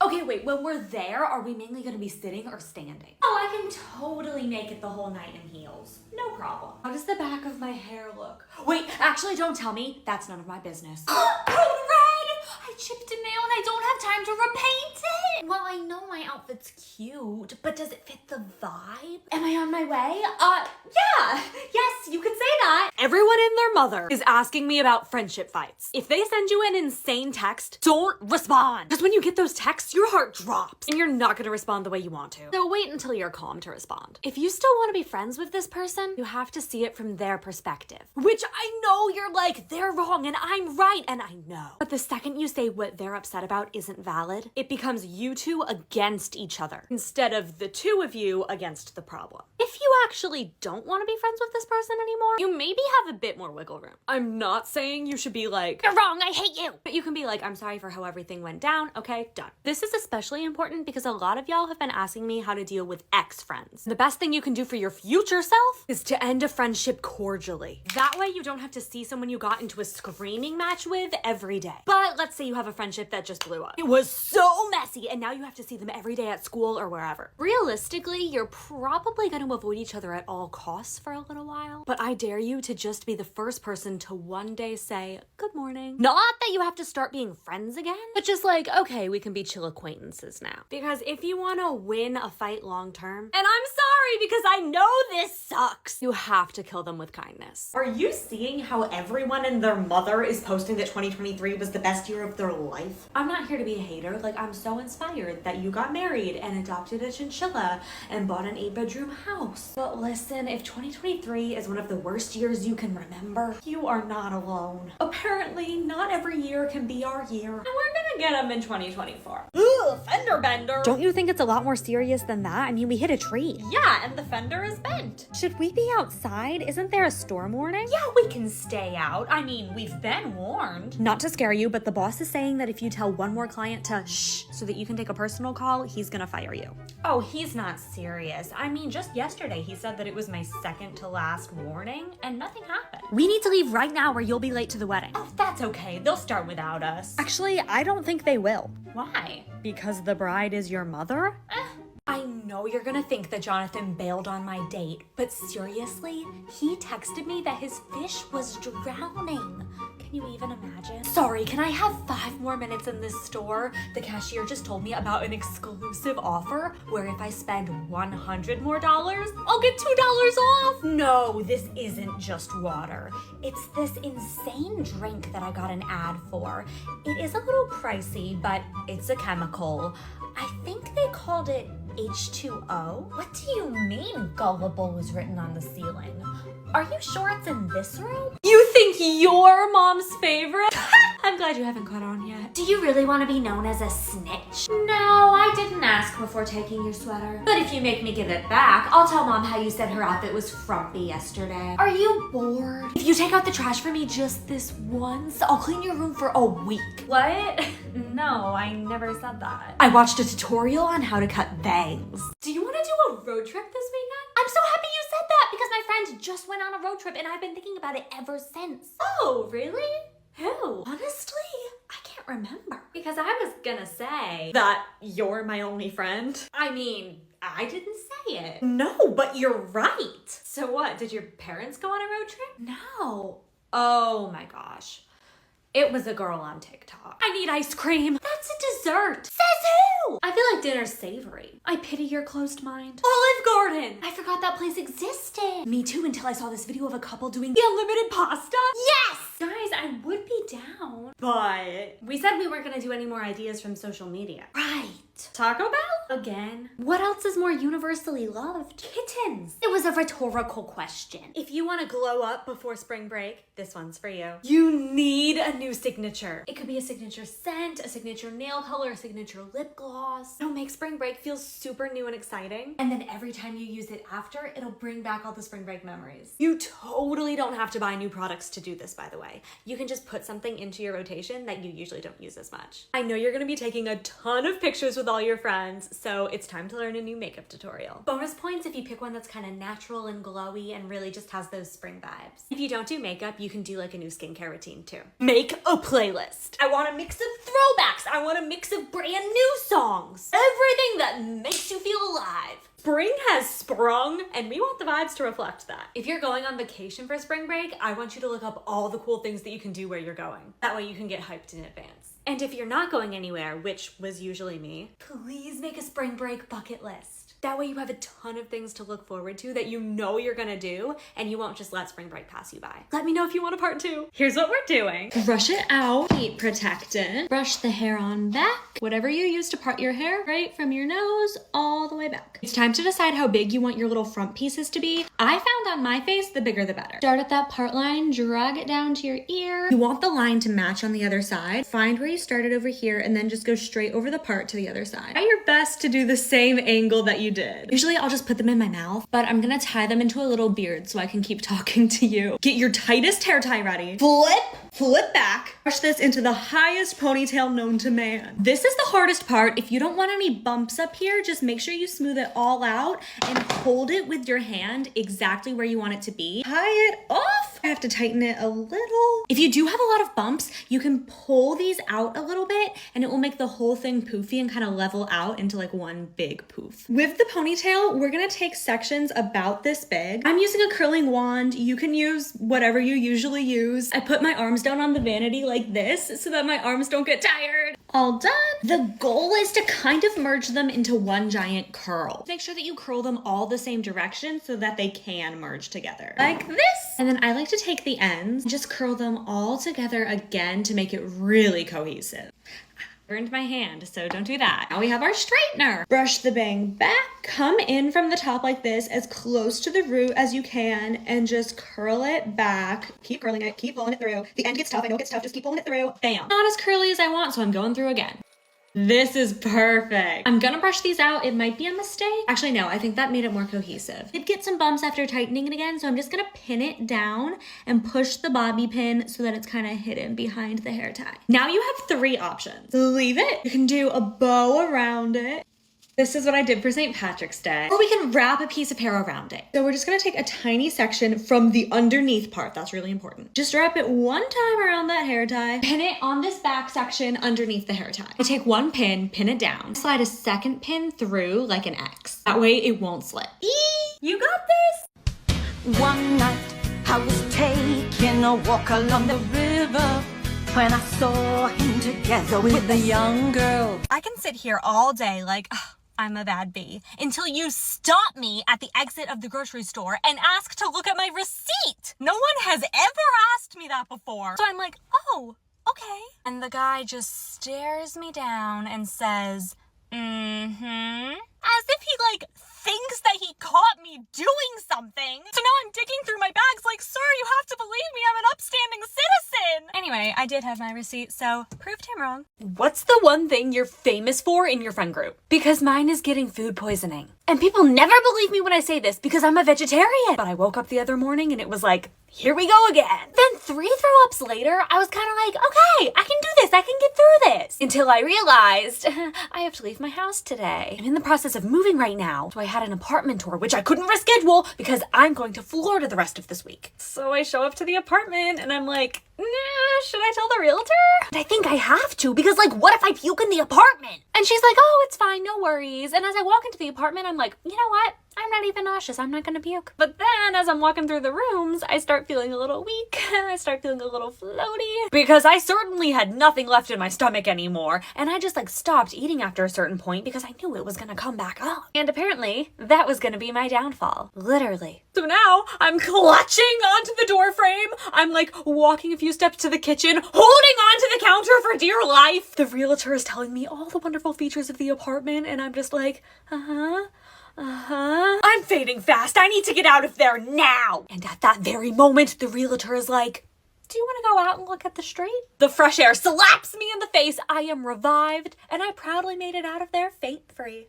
Okay, wait, when we're there, are we mainly gonna be sitting or standing? Oh, I can totally make it the whole night in heels. No problem. How does the back of my hair look? Wait, actually don't tell me. That's none of my business. Code red! I chipped a nail and I don't have time to repaint it! Well, I know my outfit's cute, but does it fit the vibe? Am I on my way? Yeah! Yes, you could say that. Everyone and their mother is asking me about friendship fights. If they send you an insane text, don't respond. Because when you get those texts, your heart drops and you're not gonna respond the way you want to. So wait until you're calm to respond. If you still want to be friends with this person, you have to see it from their perspective. Which I know you're like, they're wrong and I'm right, and I know. But the second you say what they're upset about isn't valid, it becomes you two against each other instead of the two of you against the problem. If you actually don't want to be friends with this person anymore, you maybe have a bit more wiggle room. I'm not saying you should be like, you're wrong, I hate you. But you can be like, I'm sorry for how everything went down. Okay, done. This is especially important because a lot of y'all have been asking me how to deal with ex-friends. The best thing you can do for your future self is to end a friendship cordially. That way you don't have to see someone you got into a screaming match with every day. But let's say you have a friendship that just blew up. It was so messy and now you have to see them every day at school or wherever. Realistically, you're probably going to avoid each other at all costs for a little while. But I dare you to just be the first person to one day say, good morning. Not that you have to start being friends again, but just like, okay, we can be chill acquaintances now. Because if you want to win a fight long term, and I'm sorry because I know this sucks, you have to kill them with kindness. Are you seeing how everyone and their mother is posting that 2023 was the best year of their life? I'm not here to be a hater. Like, I'm so inspired that you got married and adopted a chinchilla and bought an 8-bedroom house. But listen, if 2023 is one of the worst years you can remember, you are not alone. Apparently, not every year can be our year. And we're gonna get them in 2024. Ugh, fender bender. Don't you think it's a lot more serious than that? I mean, we hit a tree. Yeah, and the fender is bent. Should we be outside? Isn't there a storm warning? Yeah, we can stay out. I mean, we've been warned. Not to scare you, but the boss is saying that if you tell one more client to shh so that you can take a personal call, he's gonna fire you. Oh, he's not serious. I mean, just yesterday he said that it was my second to last warning and nothing happened. We need to leave right now or you'll be late to the wedding. Oh, that's okay. They'll start without us. Actually, I don't think they will. Why? Because the bride is your mother? I know you're gonna think that Jonathan bailed on my date, but seriously, he texted me that his fish was drowning. Can you even imagine? Sorry, can I have 5 more minutes in this store? The cashier just told me about an exclusive offer where if I spend $100 more, I'll get $2 off. No, this isn't just water. It's this insane drink that I got an ad for. It is a little pricey, but it's a chemical. I think they called it H2O? What do you mean gullible was written on the ceiling? Are you sure it's in this room? You think you're mom's favorite? I'm glad you haven't caught on yet. Do you really want to be known as a snitch? No, I didn't ask before taking your sweater. But if you make me give it back, I'll tell mom how you said her outfit was frumpy yesterday. Are you bored? If you take out the trash for me just this once, I'll clean your room for a week. What? No, I never said that. I watched a tutorial on how to cut bangs. Do you want to do a road trip this weekend? I'm so happy you said that because my friend just went on a road trip and I've been thinking about it ever since. Oh, really? Who? Honestly, I can't remember. Because I was gonna say that you're my only friend. I mean, I didn't say it. No, but you're right. So what, did your parents go on a road trip? No. Oh my gosh. It was a girl on TikTok. I need ice cream. That's a dessert. Says who? I feel like dinner's savory. I pity your closed mind. Olive Garden. I forgot that place existed. Me too, until I saw this video of a couple doing the unlimited pasta. Yes! Guys, I would be down. But we said we weren't gonna do any more ideas from social media. Right. Taco Bell? Again. What else is more universally loved? Kittens. It was a rhetorical question. If you want to glow up before spring break, this one's for you. You need a new signature. It could be a signature scent, a signature nail color, a signature lip gloss. It'll make spring break feel super new and exciting. And then every time you use it after, it'll bring back all the spring break memories. You totally don't have to buy new products to do this, by the way. You can just put something into your rotation that you usually don't use as much. I know you're gonna be taking a ton of pictures with all your friends, so it's time to learn a new makeup tutorial. Bonus points if you pick one that's kind of natural and glowy and really just has those spring vibes. If you don't do makeup, you can do like a new skincare routine too. Make a playlist. I want a mix of throwbacks. I want a mix of brand new songs. Everything that makes you feel alive. Spring has sprung, and we want the vibes to reflect that. If you're going on vacation for spring break, I want you to look up all the cool things that you can do where you're going. That way you can get hyped in advance. And if you're not going anywhere, which was usually me, please make a spring break bucket list. That way you have a ton of things to look forward to that you know you're gonna do, and you won't just let spring break pass you by. Let me know if you want a part 2. Here's what we're doing. Brush it out, heat protectant. Brush the hair on back. Whatever you use to part your hair, right from your nose all the way back. It's time to decide how big you want your little front pieces to be. I found on my face, the bigger the better. Start at that part line, drag it down to your ear. You want the line to match on the other side. Find where you started over here and then just go straight over the part to the other side. Try your best to do the same angle that you did. Usually I'll just put them in my mouth, but I'm gonna tie them into a little beard so I can keep talking to you. Get your tightest hair tie ready. Flip back. Brush this into the highest ponytail known to man. This is the hardest part. If you don't want any bumps up here, just make sure you smooth it all out and hold it with your hand exactly where you want it to be. Tie it off. I have to tighten it a little. If you do have a lot of bumps, you can pull these out a little bit and it will make the whole thing poofy and kind of level out into like one big poof. With the ponytail, we're gonna take sections about this big. I'm using a curling wand. You can use whatever you usually use. I put my arms down on the vanity like this so that my arms don't get tired. All done. The goal is to kind of merge them into one giant curl. Make sure that you curl them all the same direction so that they can merge together. Like this. And then I like to take the ends and just curl them all together again to make it really cohesive. Burned my hand, so don't do that. Now we have our straightener. Brush the bang back, come in from the top like this, as close to the root as you can, and just curl it back. Keep curling it, keep pulling it through. The end gets tough, I know it gets tough, just keep pulling it through. Bam. Not as curly as I want, so I'm going through again. This is perfect. I'm gonna brush these out. It might be a mistake. Actually, no, I think that made it more cohesive. Did get some bumps after tightening it again, so I'm just gonna pin it down and push the bobby pin so that it's kind of hidden behind the hair tie. Now you have 3 options. Leave it. You can do a bow around it. This is what I did for St. Patrick's Day. Or we can wrap a piece of hair around it. So we're just gonna take a tiny section from the underneath part. That's really important. Just wrap it one time around that hair tie. Pin it on this back section underneath the hair tie. I take one pin, pin it down. Slide a second pin through like an X. That way it won't slip. You got this! One night I was taking a walk along the river when I saw him together with a young girl. I can sit here all day like, I'm a bad bee, until you stop me at the exit of the grocery store and ask to look at my receipt. No one has ever asked me that before. So I'm like, oh, okay. And the guy just stares me down and says, as if he thinks that he caught me doing something. So now I'm digging through my bags like, sir, you have to believe me, I'm an upstanding citizen. Anyway, I did have my receipt, so proved him wrong. What's the one thing you're famous for in your friend group? Because mine is getting food poisoning. And people never believe me when I say this because I'm a vegetarian. But I woke up the other morning and it was like, here we go again. Then 3 throw-ups later, I was kind of like, okay, I can do this. I can get through this. Until I realized I have to leave my house today. I'm in the process of moving right now. So I had an apartment tour, which I couldn't reschedule because I'm going to Florida the rest of this week. So I show up to the apartment and I'm like, should I tell the realtor? And I think I have to because what if I puke in the apartment? And she's like, oh, it's fine, no worries. And as I walk into the apartment, I'm like, you know what? I'm not even nauseous. I'm not gonna puke. But then as I'm walking through the rooms, I start feeling a little weak. I start feeling a little floaty because I certainly had nothing left in my stomach anymore. And I just stopped eating after a certain point because I knew it was gonna come back up. And apparently that was gonna be my downfall. Literally. So now I'm clutching onto the door frame. I'm walking a few steps to the kitchen, holding onto the counter for dear life. The realtor is telling me all the wonderful features of the apartment and I'm just like, I'm fading fast. I need to get out of there now. And at that very moment, the realtor is like, do you want to go out and look at the street? The fresh air slaps me in the face. I am revived, and I proudly made it out of there faint-free.